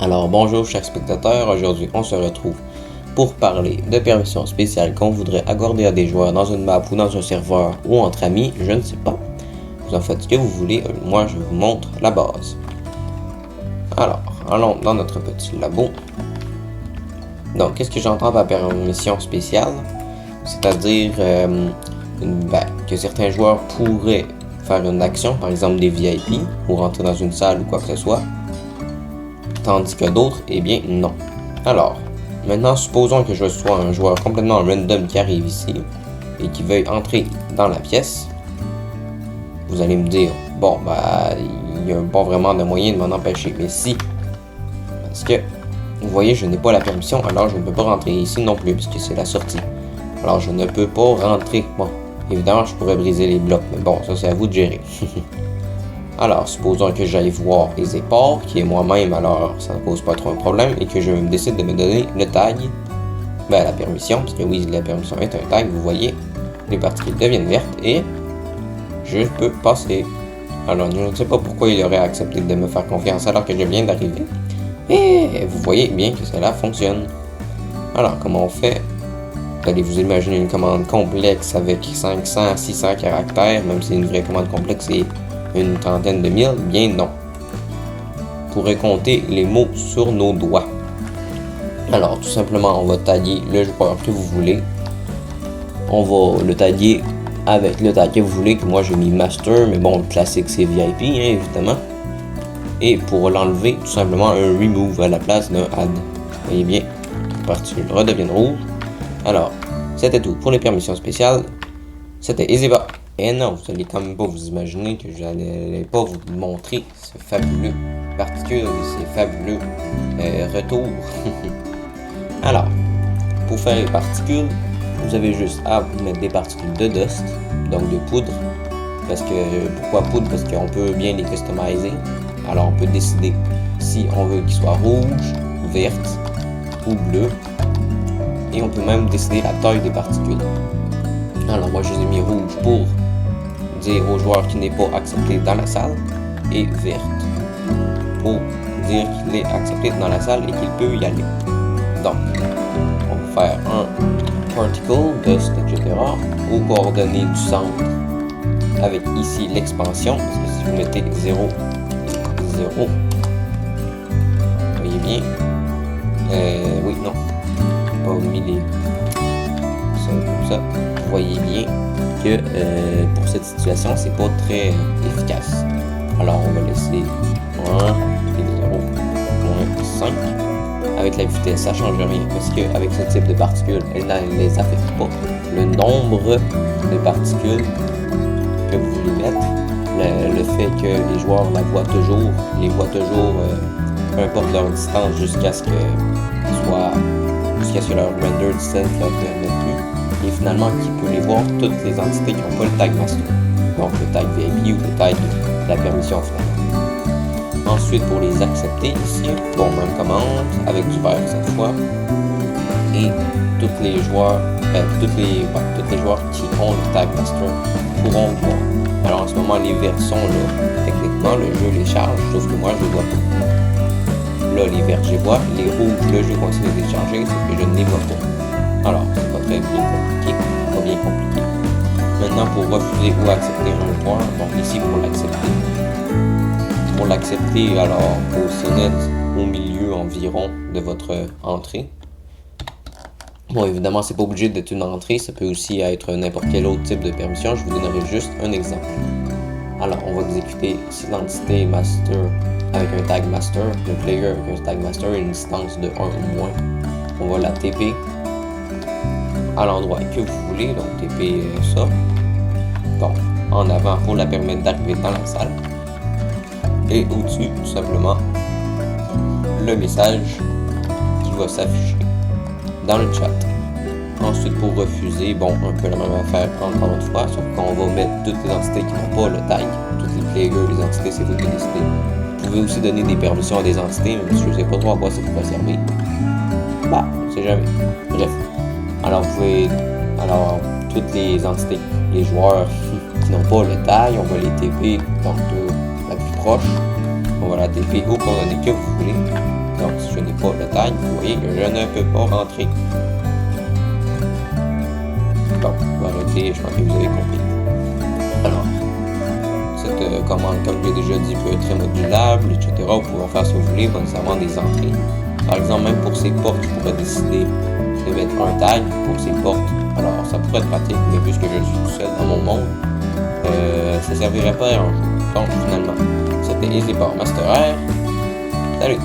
Alors bonjour chers spectateurs, aujourd'hui on se retrouve pour parler de permissions spéciales qu'on voudrait accorder à des joueurs dans une map ou dans un serveur ou entre amis, je ne sais pas. Vous en faites ce que vous voulez, moi je vous montre la base. Alors, allons dans notre petit labo. Donc qu'est-ce que j'entends par permission spéciale? C'est-à-dire que certains joueurs pourraient faire une action, par exemple des VIP, ou rentrer dans une salle ou quoi que ce soit, tandis que d'autres, eh bien non. Alors, maintenant supposons que je sois un joueur complètement random qui arrive ici, et qui veuille entrer dans la pièce. Vous allez me dire, bon, il n'y a pas vraiment de moyen de m'en empêcher, mais si, parce que, vous voyez, je n'ai pas la permission, alors je ne peux pas rentrer ici non plus, puisque c'est la sortie. Alors je ne peux pas rentrer. Bon, évidemment, je pourrais briser les blocs, mais bon, ça c'est à vous de gérer. Alors, supposons que j'aille voir les épaules, qui est moi-même, alors ça ne pose pas trop un problème, et que je décide de me donner le tag, la permission, parce que oui, la permission est un tag, vous voyez, les particules deviennent vertes, et je peux passer. Alors, je ne sais pas pourquoi il aurait accepté de me faire confiance alors que je viens d'arriver, et vous voyez bien que cela fonctionne. Alors, comment on fait? Vous allez vous imaginer une commande complexe avec 500 à 600 caractères, même si une vraie commande complexe est une trentaine de mille, bien non. Vous pourrez compter les mots sur nos doigts. Alors, tout simplement, on va taguer le joueur que vous voulez. On va le taguer avec le tag que vous voulez, que moi j'ai mis Master, mais bon, le classique c'est VIP, hein, évidemment. Et pour l'enlever, tout simplement un Remove à la place d'un Add. Vous voyez bien, les particules redeviennent rouges. Alors, c'était tout pour les permissions spéciales. C'était Ezeba. Et non, vous allez quand même pas vous imaginer que je n'allais pas vous montrer ce fabuleux particule, ces fabuleux retours. Alors, pour faire les particules, vous avez juste à mettre des particules de dust, donc de poudre. Parce que, pourquoi poudre? Parce qu'on peut bien les customiser. Alors, on peut décider si on veut qu'ils soient rouges, vertes ou bleues. Et on peut même décider la taille des particules. Alors moi je les ai mis rouge pour dire au joueur qu'il n'est pas accepté dans la salle, et verte pour dire qu'il est accepté dans la salle et qu'il peut y aller. Donc on va faire un particle, dust, etc. aux coordonnées du centre avec ici l'expansion, parce que si vous mettez 0, 0, vous voyez bien, oui, non, pas mis les ça comme ça, vous voyez bien que pour cette situation c'est pas très efficace. Alors on va laisser 1 et 0, moins 5. Avec la vitesse ça change rien, parce qu'avec ce type de particules elle ne les affecte pas. Le nombre de particules que vous voulez mettre, le fait que les joueurs les voient toujours peu importe leur distance jusqu'à ce que leur render distance leur permet plus, et finalement qui peut les voir toutes les entités qui n'ont pas le tag master, donc le tag VIP ou le tag de la permission finale. Ensuite, pour les accepter ici, bon, même commande avec du vert cette fois, et tous les joueurs qui ont le tag master pourront voir. Alors en ce moment les verts sont là, techniquement le jeu les charge, sauf que moi je les vois pas. Là, les verts, je les vois. Les rouges, le jeu continue de décharger, sauf que je ne les vois pas. Alors, c'est pas très bien compliqué. Pas bien compliqué. Maintenant, pour refuser ou accepter un joueur, donc ici, pour l'accepter. Pour l'accepter, alors, positionnez au milieu environ de votre entrée. Bon, évidemment, c'est pas obligé d'être une entrée. Ça peut aussi être n'importe quel autre type de permission. Je vous donnerai juste un exemple. Alors, on va exécuter si l'entité master avec un tag master, le player avec un tag master et une distance de 1 ou moins. On va la TP à l'endroit que vous voulez, donc TP ça. Donc, en avant pour la permettre d'arriver dans la salle. Et au-dessus, tout simplement, le message qui va s'afficher dans le chat. Ensuite, pour refuser, bon, un peu la même affaire encore une fois, sauf qu'on va mettre toutes les entités qui n'ont pas le tag, toutes les players, les entités, c'est vous qui décidez. Vous pouvez aussi donner des permissions à des entités, mais je ne sais pas trop à quoi ça pourrait servir. On ne sait jamais. Bref. Alors, toutes les entités, les joueurs qui n'ont pas le tag, on va les TP, donc la plus proche. On va la TP aux coordonnées que vous voulez. Donc pas le tag, vous voyez que je ne peux pas rentrer. Bon, je vais arrêter, je pense que vous avez compris. Alors, cette commande, comme je l'ai déjà dit, peut être très modulable, etc. Vous pouvez en faire ce que vous voulez, pas nécessairement des entrées. Par exemple, même pour ces portes, je pourrais décider de mettre un tag pour ces portes. Alors, ça pourrait être pratique, mais puisque je suis tout seul dans mon monde, ça ne servirait pas à un jeu. Donc, finalement, c'était EasyPower Master Air. Salut!